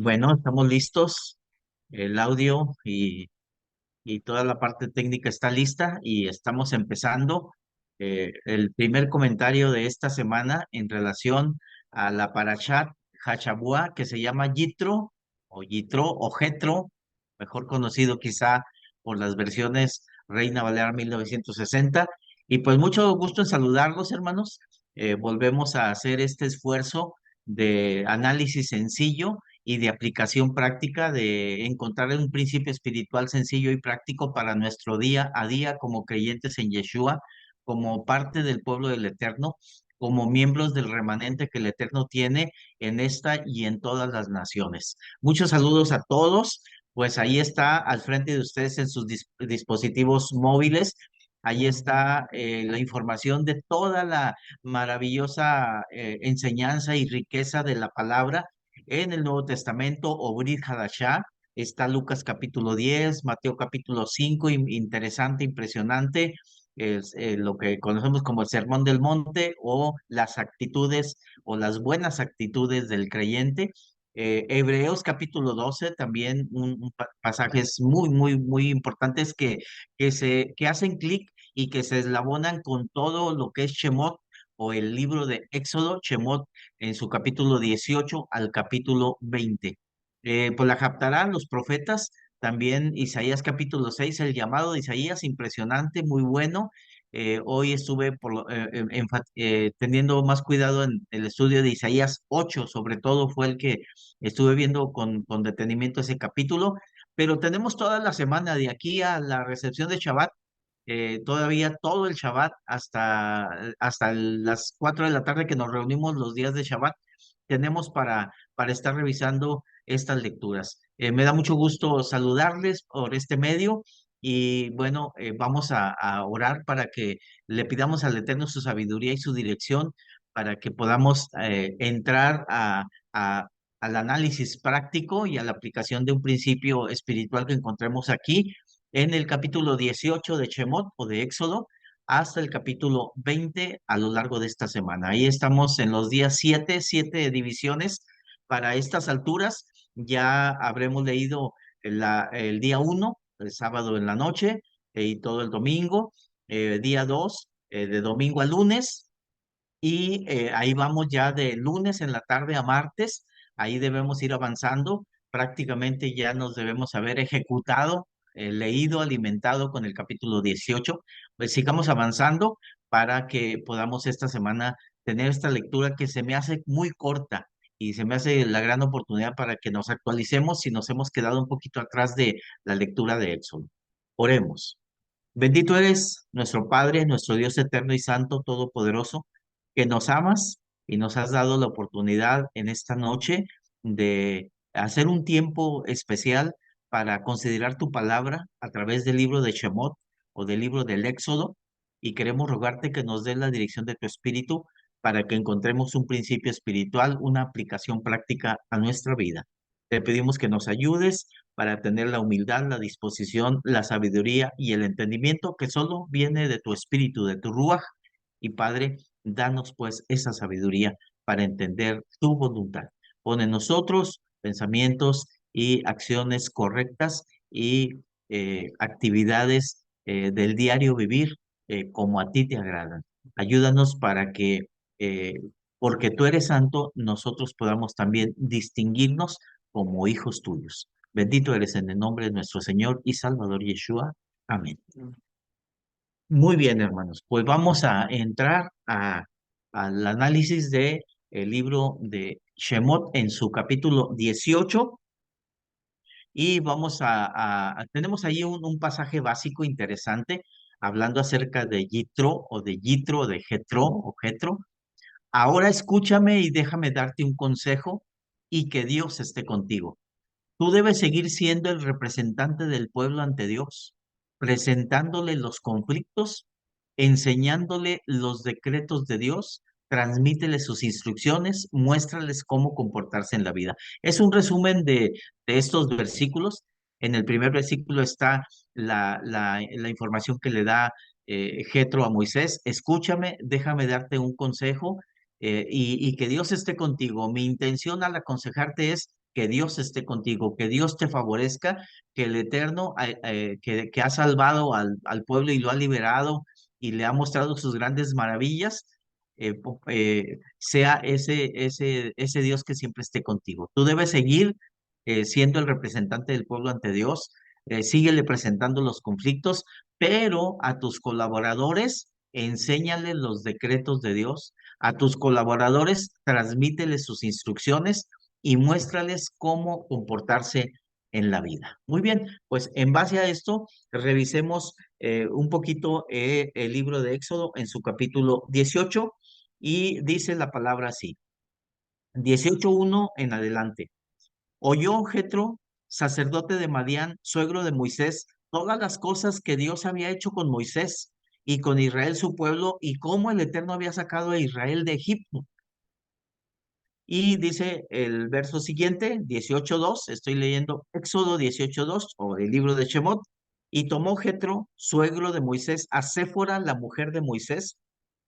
Bueno, estamos listos. El audio y toda la parte técnica está lista y estamos empezando el primer comentario de esta semana en relación a la Parashat Hashabua que se llama Yitro o Jetro, mejor conocido quizá por las versiones Reina Valera 1960. Y pues mucho gusto en saludarlos, hermanos. Volvemos a hacer este esfuerzo de análisis sencillo y de aplicación práctica, de encontrar un principio espiritual sencillo y práctico para nuestro día a día como creyentes en Yeshua, como parte del pueblo del Eterno, como miembros del remanente que el Eterno tiene en esta y en todas las naciones. Muchos saludos a todos. Pues ahí está al frente de ustedes en sus dispositivos móviles. Ahí está la información de toda la maravillosa enseñanza y riqueza de la palabra en el Nuevo Testamento o Brit Hadashah. Está Lucas capítulo 10, Mateo capítulo 5, interesante, impresionante, es lo que conocemos como el Sermón del Monte o las actitudes o las buenas actitudes del creyente. Hebreos capítulo 12, también pasajes muy importantes que hacen clic y que se eslabonan con todo lo que es Shemot o el libro de Éxodo, Shemot en su capítulo 18 al capítulo 20. Pues la Haftará, los profetas, también Isaías capítulo 6, el llamado de Isaías, impresionante, muy bueno. Hoy estuve teniendo más cuidado en el estudio de Isaías 8, sobre todo fue el que estuve viendo con detenimiento ese capítulo, pero tenemos toda la semana de aquí a la recepción de Shabbat, todavía todo el Shabbat hasta las 4 de la tarde que nos reunimos los días de Shabbat, tenemos para estar revisando estas lecturas. Me da mucho gusto saludarles por este medio y bueno, vamos a orar para que le pidamos al Eterno su sabiduría y su dirección para que podamos entrar a- al análisis práctico y a la aplicación de un principio espiritual que encontremos aquí en el capítulo 18 de Shemot o de Éxodo hasta el capítulo 20 a lo largo de esta semana. Ahí estamos en los días 7 divisiones. Para estas alturas ya habremos leído el día 1, el sábado en la noche, y todo el domingo, día 2, de domingo a lunes, y ahí vamos ya de lunes en la tarde a martes. Ahí debemos ir avanzando. Prácticamente ya nos debemos haber ejecutado, leído, alimentado con el capítulo 18. Pues sigamos avanzando para que podamos esta semana tener esta lectura que se me hace muy corta y se me hace la gran oportunidad para que nos actualicemos si nos hemos quedado un poquito atrás de la lectura de Éxodo. Oremos. Bendito eres nuestro Padre, nuestro Dios eterno y santo, todopoderoso, que nos amas y nos has dado la oportunidad en esta noche de hacer un tiempo especial para considerar tu palabra a través del libro de Shemot o del libro del Éxodo, y queremos rogarte que nos des la dirección de tu espíritu para que encontremos un principio espiritual, una aplicación práctica a nuestra vida. Te pedimos que nos ayudes para tener la humildad, la disposición, la sabiduría y el entendimiento que solo viene de tu espíritu, de tu ruaj. Y Padre, danos pues esa sabiduría para entender tu voluntad. Pon en nosotros pensamientos y acciones correctas y actividades del diario vivir como a ti te agradan. Ayúdanos para que, eh, porque tú eres santo, nosotros podamos también distinguirnos como hijos tuyos. Bendito eres en el nombre de nuestro Señor y Salvador Yeshua. Amén. Muy bien, hermanos. Pues vamos a entrar al análisis de el libro de Shemot en su capítulo 18 y vamos tenemos ahí un pasaje básico interesante hablando acerca de Yitro, de Jetro o Jetro. Ahora escúchame y déjame darte un consejo y que Dios esté contigo. Tú debes seguir siendo el representante del pueblo ante Dios, presentándole los conflictos, enseñándole los decretos de Dios, transmítele sus instrucciones, muéstrales cómo comportarse en la vida. Es un resumen de estos versículos. En el primer versículo está la información que le da Jetro a Moisés. Escúchame, déjame darte un consejo y que Dios esté contigo. Mi intención al aconsejarte es que Dios esté contigo, que Dios te favorezca, que el Eterno que ha salvado al pueblo y lo ha liberado y le ha mostrado sus grandes maravillas, sea ese Dios que siempre esté contigo. Tú debes seguir siendo el representante del pueblo ante Dios, síguele presentando los conflictos, pero a tus colaboradores enséñales los decretos de Dios, a tus colaboradores transmíteles sus instrucciones y muéstrales cómo comportarse en la vida. Muy bien, pues en base a esto, revisemos un poquito el libro de Éxodo en su capítulo 18 y dice la palabra así, 18:1 en adelante. Oyó Jetro, sacerdote de Madián, suegro de Moisés, todas las cosas que Dios había hecho con Moisés y con Israel su pueblo y cómo el Eterno había sacado a Israel de Egipto. Y dice el verso siguiente, 18:2, estoy leyendo Éxodo 18:2 o el libro de Shemot, y tomó Jetro, suegro de Moisés, a Séfora, la mujer de Moisés,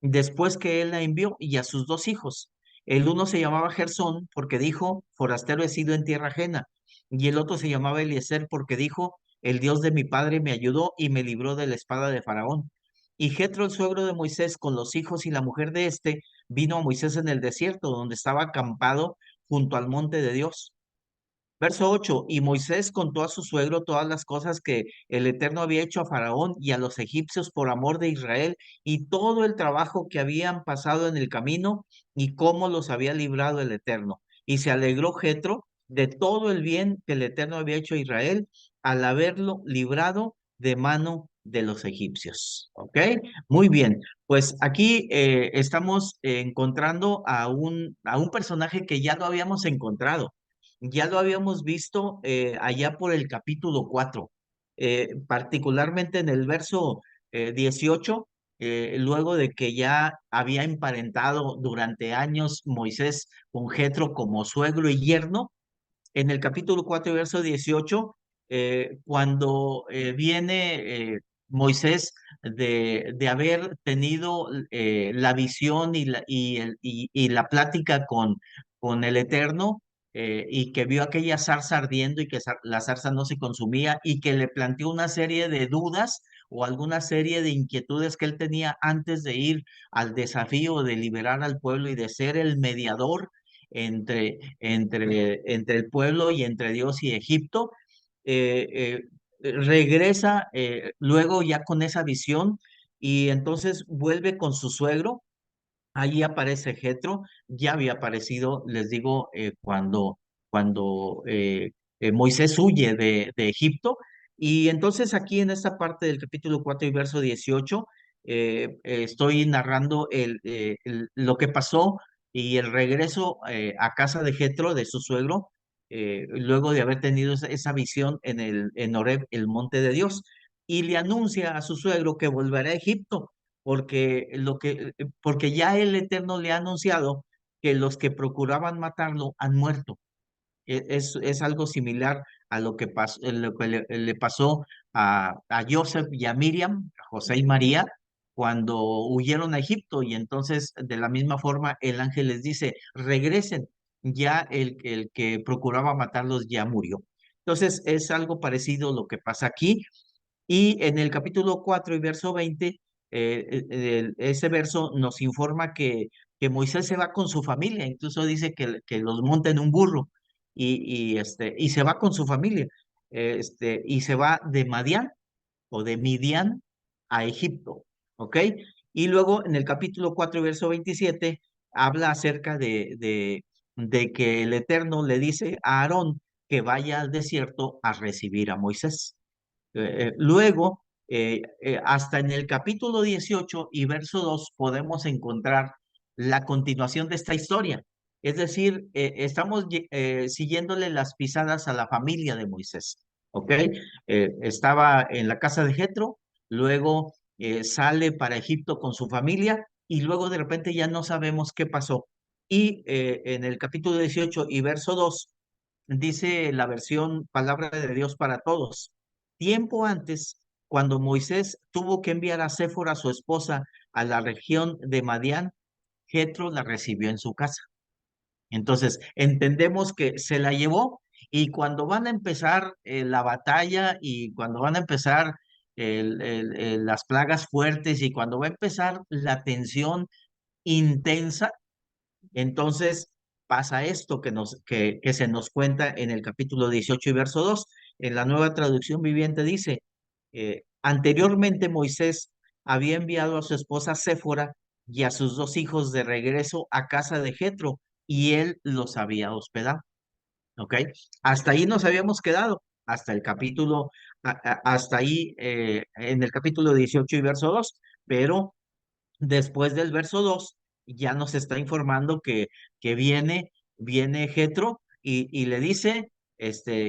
después que él la envió, y a sus dos hijos. El uno se llamaba Gersón porque dijo, forastero he sido en tierra ajena, y el otro se llamaba Eliezer porque dijo, el Dios de mi padre me ayudó y me libró de la espada de Faraón. Y Jetro, el suegro de Moisés, con los hijos y la mujer de éste, vino a Moisés en el desierto, donde estaba acampado junto al monte de Dios. Verso 8, y Moisés contó a su suegro todas las cosas que el Eterno había hecho a Faraón y a los egipcios por amor de Israel, y todo el trabajo que habían pasado en el camino, y cómo los había librado el Eterno. Y se alegró Jetro de todo el bien que el Eterno había hecho a Israel al haberlo librado de mano de los egipcios. ¿Ok? Muy bien. Pues aquí estamos encontrando a un personaje que ya lo habíamos encontrado, ya lo habíamos visto allá por el capítulo 4, particularmente en el verso 18, luego de que ya había emparentado durante años Moisés con Jetro como suegro y yerno, en el capítulo 4 verso 18, cuando viene Moisés de haber tenido la visión y la plática con el Eterno, y que vio aquella zarza ardiendo y que la zarza no se consumía y que le planteó una serie de dudas o alguna serie de inquietudes que él tenía antes de ir al desafío de liberar al pueblo y de ser el mediador entre el pueblo y entre Dios y Egipto. Regresa luego ya con esa visión y entonces vuelve con su suegro. Ahí aparece Jetro, ya había aparecido, les digo, cuando Moisés huye de Egipto. Y entonces aquí en esta parte del capítulo 4 y verso 18, estoy narrando lo que pasó y el regreso a casa de Jetro, de su suegro, luego de haber tenido esa visión en Horeb, el monte de Dios. Y le anuncia a su suegro que volverá a Egipto porque ya el Eterno le ha anunciado que los que procuraban matarlo han muerto. Es algo similar a lo que le pasó a Joseph y a Miriam, a José y María, cuando huyeron a Egipto. Y entonces, de la misma forma, el ángel les dice, regresen, ya el que procuraba matarlos ya murió. Entonces, es algo parecido lo que pasa aquí. Y en el capítulo 4 y verso 20, ese verso nos informa que Moisés se va con su familia, incluso dice que los monta en un burro y se va con su familia, y se va de Madián o de Midian a Egipto, ¿ok? Y luego en el capítulo 4 y verso 27 habla acerca de que el Eterno le dice a Aarón que vaya al desierto a recibir a Moisés. Luego, hasta en el capítulo 18 y verso 2 podemos encontrar la continuación de esta historia. Es decir, estamos siguiéndole las pisadas a la familia de Moisés. ¿Ok? Estaba en la casa de Jetro, luego sale para Egipto con su familia y luego de repente ya no sabemos qué pasó. Y en el capítulo 18 y verso 2 dice la versión Palabra de Dios para Todos. Tiempo antes, cuando Moisés tuvo que enviar a Séfora, su esposa, a la región de Madián, Jetro la recibió en su casa. Entonces, entendemos que se la llevó y cuando van a empezar la batalla y cuando van a empezar las plagas fuertes y cuando va a empezar la tensión intensa, entonces pasa esto que se nos cuenta en el capítulo 18 y verso 2. En la Nueva Traducción Viviente dice, anteriormente Moisés había enviado a su esposa Séfora y a sus dos hijos de regreso a casa de Jetro y él los había hospedado. ¿Ok? Hasta ahí nos habíamos quedado, hasta el capítulo, hasta ahí en el capítulo 18 y verso 2, pero después del verso 2 ya nos está informando que viene Jetro y le dice,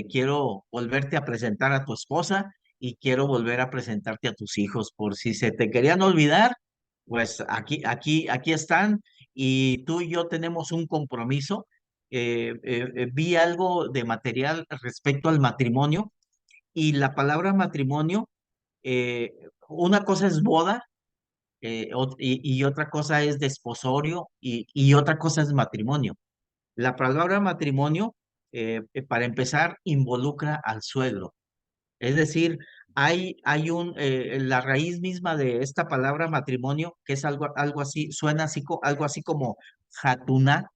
quiero volverte a presentar a tu esposa y quiero volver a presentarte a tus hijos, por si se te querían olvidar, pues aquí están y tú y yo tenemos un compromiso. Vi algo de material respecto al matrimonio y la palabra matrimonio, eh, una cosa es boda y otra cosa es desposorio y otra cosa es matrimonio. La palabra matrimonio, para empezar, involucra al suegro. Es decir, la raíz misma de esta palabra matrimonio, que es algo así, suena así, algo así como jatuná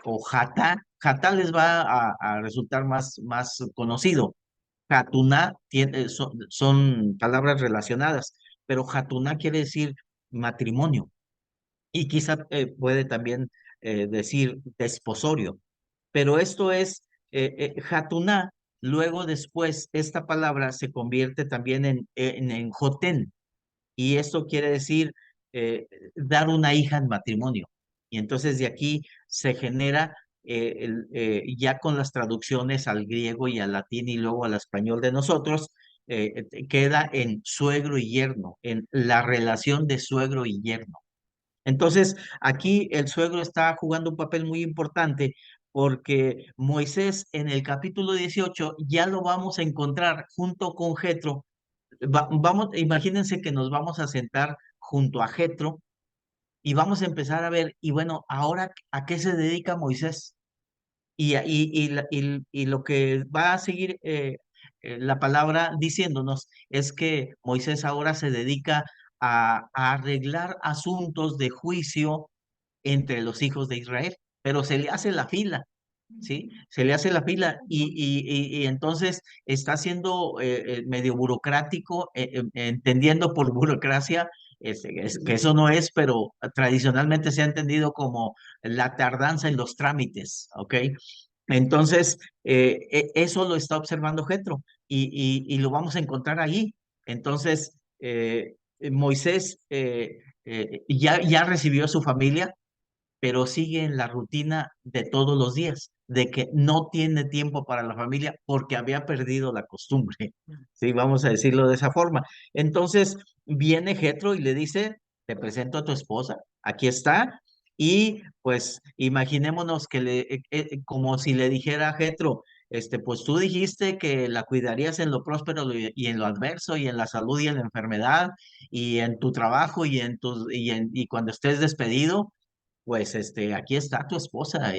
o jatá. Jatá les va a resultar más conocido. Jatuná son palabras relacionadas, pero jatuná quiere decir matrimonio y quizá puede también decir desposorio, pero esto es jatuná. Luego después esta palabra se convierte también en jotén y esto quiere decir eh, dar una hija en matrimonio. Y entonces de aquí se genera ya con las traducciones al griego y al latín y luego al español de nosotros, queda en suegro y yerno, en la relación de suegro y yerno. Entonces, aquí el suegro está jugando un papel muy importante porque Moisés en el capítulo 18 ya lo vamos a encontrar junto con Jetro. Imagínense que nos vamos a sentar junto a Jetro y vamos a empezar a ver, y bueno, ahora ¿a qué se dedica Moisés? Y lo que va a seguir la palabra diciéndonos es que Moisés ahora se dedica a arreglar asuntos de juicio entre los hijos de Israel, pero se le hace la fila, ¿sí? Se le hace la fila y entonces está siendo medio burocrático, entendiendo por burocracia, que eso no es, pero tradicionalmente se ha entendido como la tardanza en los trámites, ¿ok? Entonces, eso lo está observando Jetro y lo vamos a encontrar ahí. Entonces, Moisés ya recibió a su familia, pero sigue en la rutina de todos los días, de que no tiene tiempo para la familia porque había perdido la costumbre. Sí, vamos a decirlo de esa forma. Entonces viene Jetro y le dice, te presento a tu esposa, aquí está. Y pues imaginémonos que como si le dijera a Jetro, pues tú dijiste que la cuidarías en lo próspero y en lo adverso, y en la salud y en la enfermedad, y en tu trabajo y cuando estés despedido, pues aquí está tu esposa,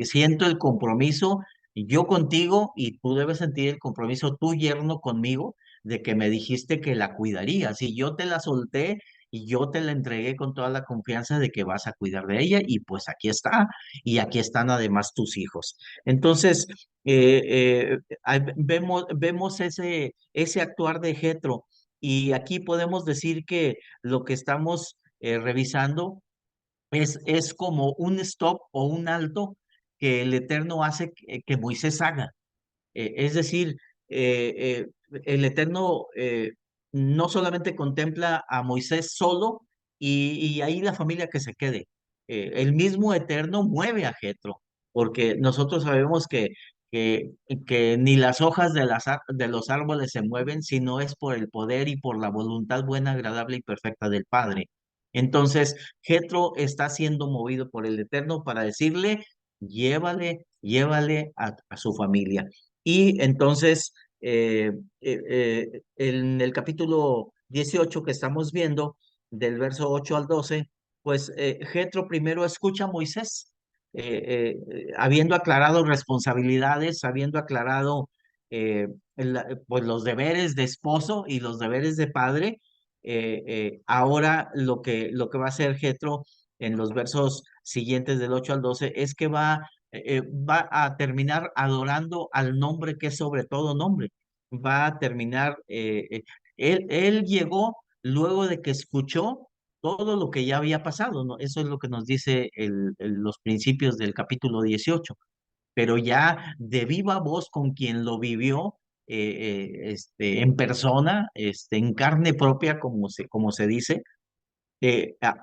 siento el compromiso yo contigo y tú debes sentir el compromiso tu yerno conmigo de que me dijiste que la cuidarías y yo te la solté y yo te la entregué con toda la confianza de que vas a cuidar de ella y pues aquí está y aquí están además tus hijos. Entonces, vemos ese actuar de Jetro y aquí podemos decir que lo que estamos revisando es como un stop o un alto que el Eterno hace que Moisés haga. Es decir, el Eterno no solamente contempla a Moisés solo y ahí la familia que se quede. El mismo Eterno mueve a Jetro, porque nosotros sabemos que, que ni las hojas de los árboles se mueven, sino es por el poder y por la voluntad buena, agradable y perfecta del Padre. Entonces, Jetro está siendo movido por el Eterno para decirle, llévale a su familia. Y entonces, en el capítulo 18 que estamos viendo, del verso 8 al 12, pues Jetro primero escucha a Moisés habiendo aclarado responsabilidades, habiendo aclarado pues los deberes de esposo y los deberes de padre, ahora lo que va a hacer Jetro en los versos siguientes del 8 al 12 es que va a terminar adorando al nombre que es sobre todo nombre. Va a terminar, él llegó luego de que escuchó todo lo que ya había pasado, ¿no? Eso es lo que nos dice los principios del capítulo 18, pero ya de viva voz con quien lo vivió, en persona, en carne propia, como se dice.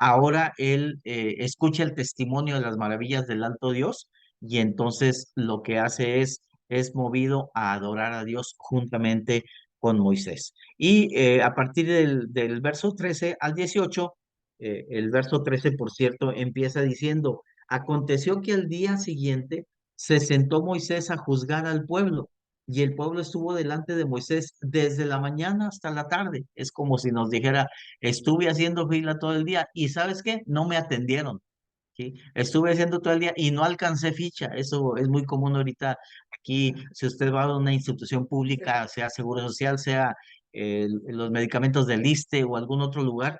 Ahora él escucha el testimonio de las maravillas del alto Dios, y entonces lo que hace es movido a adorar a Dios juntamente con Moisés. Y a partir del verso 13 al 18, el verso 13, por cierto, empieza diciendo: aconteció que al día siguiente se sentó Moisés a juzgar al pueblo, y el pueblo estuvo delante de Moisés desde la mañana hasta la tarde. Es como si nos dijera: estuve haciendo fila todo el día y ¿sabes qué? No me atendieron. ¿Sí? Estuve haciendo todo el día y no alcancé ficha. Eso es muy común ahorita aquí. Si usted va a una institución pública, sea Seguro Social, sea los medicamentos del ISSSTE o algún otro lugar,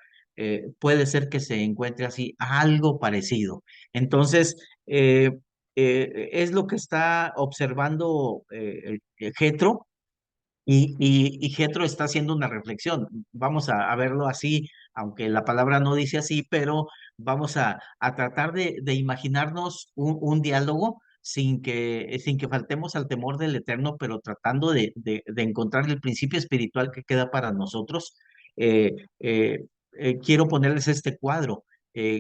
puede ser que se encuentre así algo parecido. Entonces, es lo que está observando Jetro, y Jetro está haciendo una reflexión. Vamos a verlo así, aunque la palabra no dice así, pero vamos a tratar de imaginarnos un diálogo sin que faltemos al temor del Eterno, pero tratando de encontrar el principio espiritual que queda para nosotros. Eh, eh, Quiero ponerles este cuadro,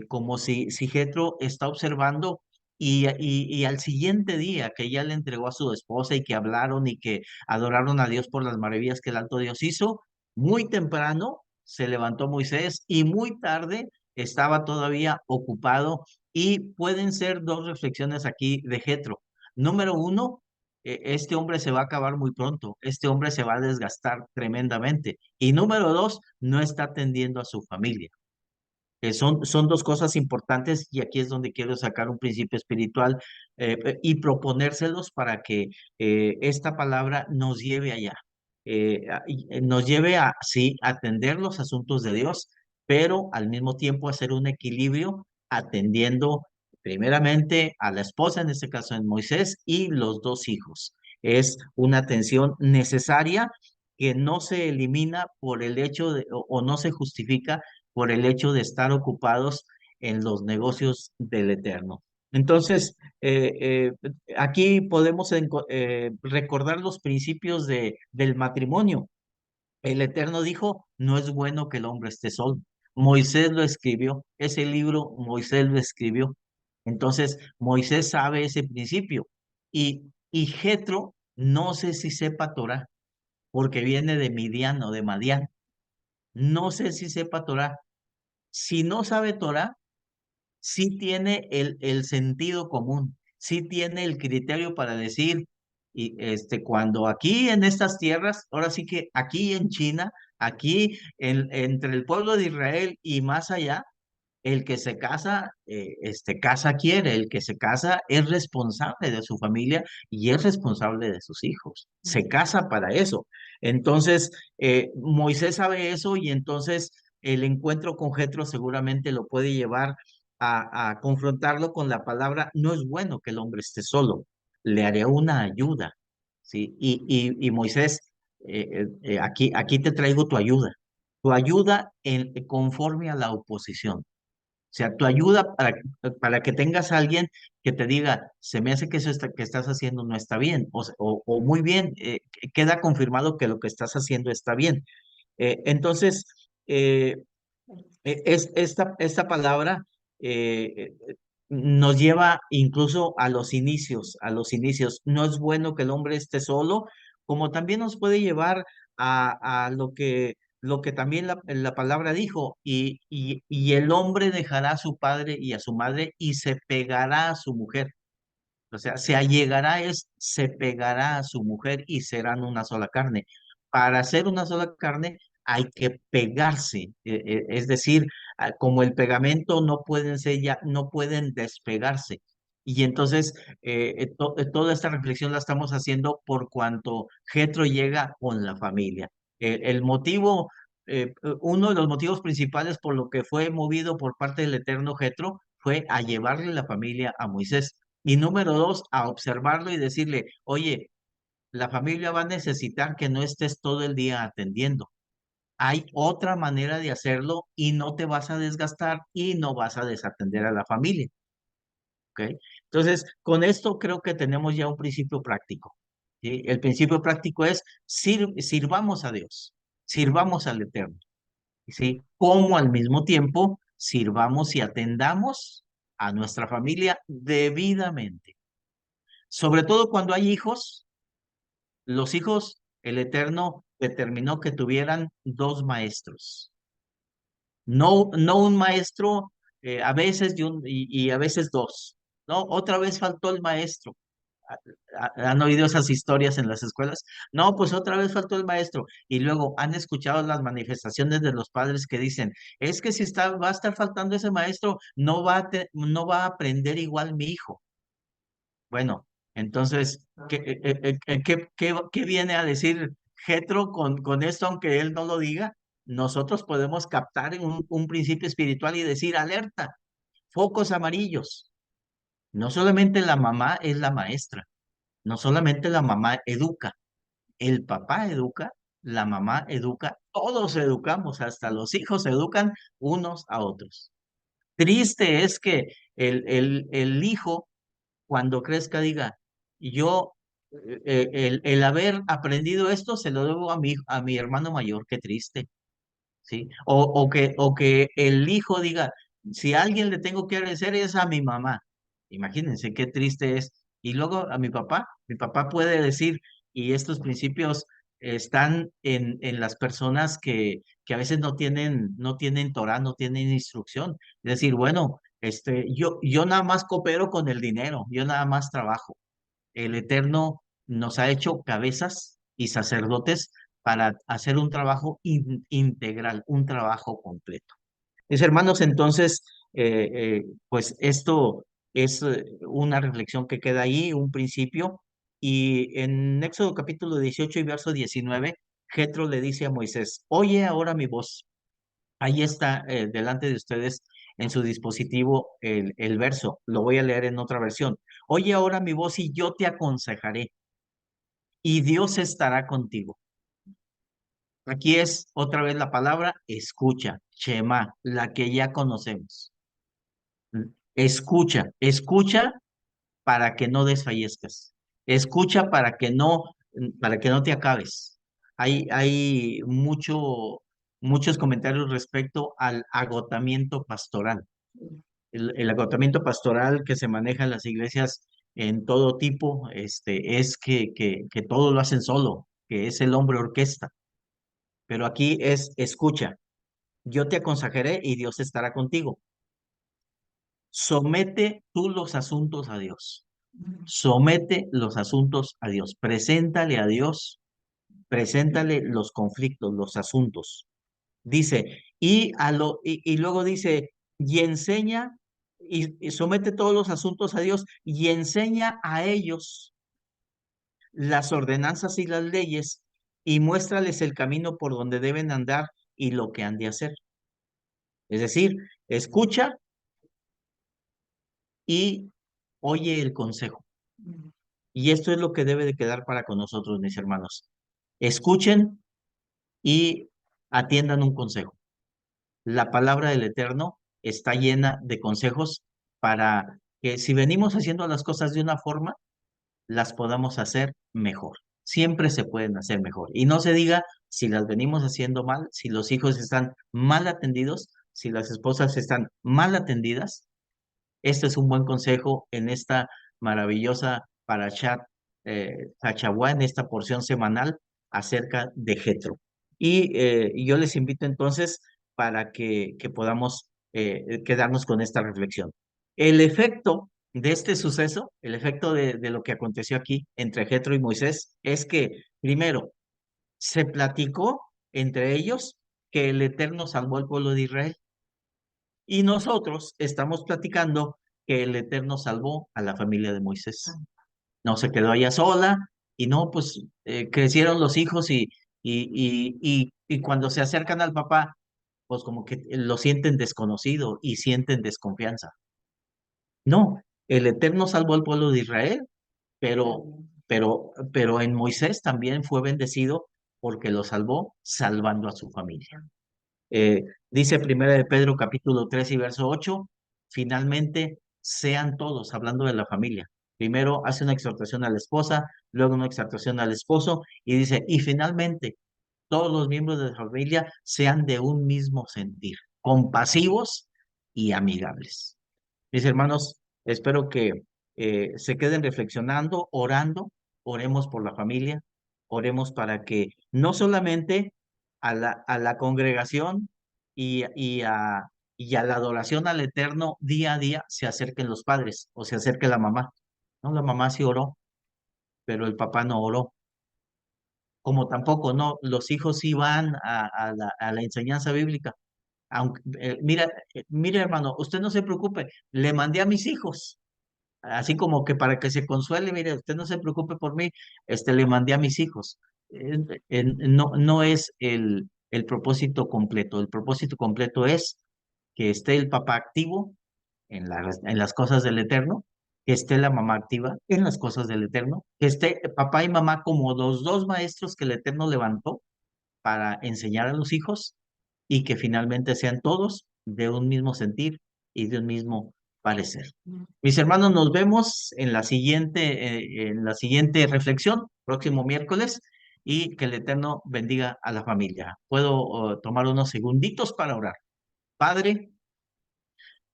como si Jetro está observando. Y al siguiente día que ya le entregó a su esposa y que hablaron y que adoraron a Dios por las maravillas que el alto Dios hizo, muy temprano se levantó Moisés y muy tarde estaba todavía ocupado. Y pueden ser dos reflexiones aquí de Jetro. Número uno, este hombre se va a acabar muy pronto, este hombre se va a desgastar tremendamente. Y número dos, no está atendiendo a su familia. Son dos cosas importantes, y aquí es donde quiero sacar un principio espiritual, y proponérselos para que esta palabra nos lleve allá. Nos lleve a, sí, atender los asuntos de Dios, pero al mismo tiempo hacer un equilibrio atendiendo primeramente a la esposa, en este caso en Moisés, y los dos hijos. Es una atención necesaria que no se elimina por el hecho de, o no se justifica por el hecho de estar ocupados en los negocios del Eterno. Entonces, aquí podemos recordar los principios del matrimonio. El Eterno dijo: no es bueno que el hombre esté solo. Moisés lo escribió, ese libro Moisés lo escribió. Entonces, Moisés sabe ese principio. Y Jetro, no sé si sepa Torah, porque viene de Midian o de Madián. No sé si sepa Torah. Si no sabe Torah, sí tiene el sentido común, sí tiene el criterio para decir, y cuando aquí en estas tierras, ahora sí que aquí en China, aquí entre el pueblo de Israel y más allá, el que se casa, casa quiere, el que se casa es responsable de su familia y es responsable de sus hijos. Se casa para eso. Entonces, Moisés sabe eso, y entonces el encuentro con Jetro seguramente lo puede llevar a confrontarlo con la palabra: no es bueno que el hombre esté solo, le haré una ayuda. ¿Sí? Y Moisés, aquí te traigo tu ayuda conforme a la oposición. O sea, tu ayuda para que tengas a alguien que te diga: se me hace que que estás haciendo no está bien, o muy bien, queda confirmado que lo que estás haciendo está bien. Entonces, esta palabra nos lleva incluso a los inicios. No es bueno que el hombre esté solo, como también nos puede llevar a lo que también la palabra dijo: y el hombre dejará a su padre y a su madre y se pegará a su mujer. O sea, se allegará es, se pegará a su mujer y serán una sola carne. Para ser una sola carne hay que pegarse, es decir, como el pegamento no pueden ser ya, no pueden despegarse. Y entonces toda esta reflexión la estamos haciendo por cuanto Jetro llega con la familia. El motivo, uno de los motivos principales por lo que fue movido por parte del eterno Jetro fue a llevarle la familia a Moisés. Y número dos, a observarlo y decirle, oye, la familia va a necesitar que no estés todo el día atendiendo. Hay otra manera de hacerlo y no te vas a desgastar y no vas a desatender a la familia. ¿Ok? Entonces, con esto creo que tenemos ya un principio práctico. ¿Sí? El principio práctico es sirvamos a Dios, sirvamos al Eterno, ¿sí? Como al mismo tiempo sirvamos y atendamos a nuestra familia debidamente. Sobre todo cuando hay hijos, los hijos, el Eterno determinó que tuvieran dos maestros. No, no un maestro a veces y a veces dos. No, otra vez faltó el maestro. ¿Han oído esas historias en las escuelas? No, pues otra vez faltó el maestro. Y luego han escuchado las manifestaciones de los padres que dicen, es que si va a estar faltando ese maestro, no va a aprender igual mi hijo. Bueno, entonces, ¿qué viene a decir Jetro con esto, aunque él no lo diga? Nosotros podemos captar un principio espiritual y decir, alerta, focos amarillos. No solamente la mamá es la maestra, no solamente la mamá educa, el papá educa, la mamá educa, todos educamos, hasta los hijos se educan unos a otros. Triste es que el hijo cuando crezca diga, yo, el haber aprendido esto se lo debo a mi hermano mayor, qué triste, ¿sí? O que el hijo diga, si a alguien le tengo que agradecer es a mi mamá. Imagínense qué triste es. Y luego a mi papá puede decir, y estos principios están en las personas que a veces no tienen Torah, no tienen instrucción. Es decir, bueno, yo nada más coopero con el dinero, yo nada más trabajo. El Eterno nos ha hecho cabezas y sacerdotes para hacer un trabajo integral, un trabajo completo. Mis hermanos, entonces, pues esto es una reflexión que queda ahí, un principio, y en Éxodo capítulo 18 y verso 19, Jetro le dice a Moisés, oye ahora mi voz. Ahí está delante de ustedes en su dispositivo el verso, lo voy a leer en otra versión. Oye ahora mi voz y yo te aconsejaré, y Dios estará contigo. Aquí es otra vez la palabra escucha, Shema, la que ya conocemos. Escucha, escucha para que no desfallezcas. Escucha para que no te acabes. Hay muchos comentarios respecto al agotamiento pastoral. El agotamiento pastoral que se maneja en las iglesias en todo tipo, es que todo lo hacen solo, que es el hombre orquesta. Pero aquí es escucha, yo te aconsejaré y Dios estará contigo. Somete tú los asuntos a Dios. Somete los asuntos a Dios. Preséntale a Dios, preséntale los conflictos, los asuntos. Dice, y luego dice, y enseña, y somete todos los asuntos a Dios, y enseña a ellos las ordenanzas y las leyes, y muéstrales el camino por donde deben andar y lo que han de hacer. Es decir, escucha y oye el consejo. Y esto es lo que debe de quedar para con nosotros, mis hermanos. Escuchen y atiendan un consejo. La palabra del Eterno está llena de consejos para que si venimos haciendo las cosas de una forma, las podamos hacer mejor. Siempre se pueden hacer mejor. Y no se diga si las venimos haciendo mal, si los hijos están mal atendidos, si las esposas están mal atendidas. Este es un buen consejo en esta maravillosa Parashat Hachahuá, en esta porción semanal acerca de Jetro. Y yo les invito entonces para que podamos quedarnos con esta reflexión. El efecto de este suceso, el efecto de lo que aconteció aquí entre Jetro y Moisés, es que, primero, se platicó entre ellos que el Eterno salvó al pueblo de Israel. Y nosotros estamos platicando que el Eterno salvó a la familia de Moisés. No se quedó ella sola y no, pues crecieron los hijos y cuando se acercan al papá, pues como que lo sienten desconocido y sienten desconfianza. No, el Eterno salvó al pueblo de Israel, pero, pero en Moisés también fue bendecido porque lo salvó salvando a su familia. Dice Primera de Pedro capítulo 3 y verso 8, finalmente sean todos, hablando de la familia. Primero hace una exhortación a la esposa, luego una exhortación al esposo y dice, y finalmente todos los miembros de la familia sean de un mismo sentir, compasivos y amigables. Mis hermanos, espero que se queden reflexionando, orando, oremos por la familia, oremos para que no solamente a la congregación y a la adoración al Eterno día a día se acerquen los padres o se acerque la mamá. No, la mamá sí oró, pero el papá no oró. Como tampoco, no, los hijos sí van a la enseñanza bíblica. Aunque, mira, hermano, usted no se preocupe, le mandé a mis hijos así como que para que se consuele, mire, usted no se preocupe por mí, le mandé a mis hijos. No, no es el propósito completo. El propósito completo es que esté el papá activo en las cosas del Eterno, que esté la mamá activa en las cosas del Eterno, que esté papá y mamá como los dos maestros que el Eterno levantó para enseñar a los hijos y que finalmente sean todos de un mismo sentir y de un mismo parecer. Mis hermanos, nos vemos en la siguiente reflexión, próximo miércoles, y que el Eterno bendiga a la familia. Puedo tomar unos segunditos para orar. Padre,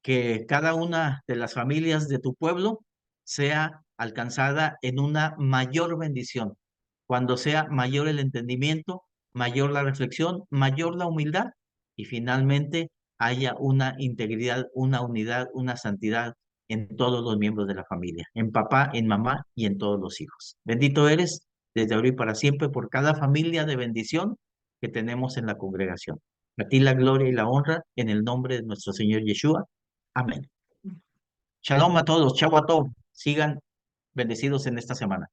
que cada una de las familias de tu pueblo sea alcanzada en una mayor bendición, cuando sea mayor el entendimiento, mayor la reflexión, mayor la humildad y finalmente haya una integridad, una unidad, una santidad en todos los miembros de la familia, en papá, en mamá y en todos los hijos. Bendito eres desde ahora y para siempre por cada familia de bendición que tenemos en la congregación. A ti la gloria y la honra en el nombre de nuestro Señor Yeshua. Amén. Shalom a todos, chau a todos. Sigan bendecidos en esta semana.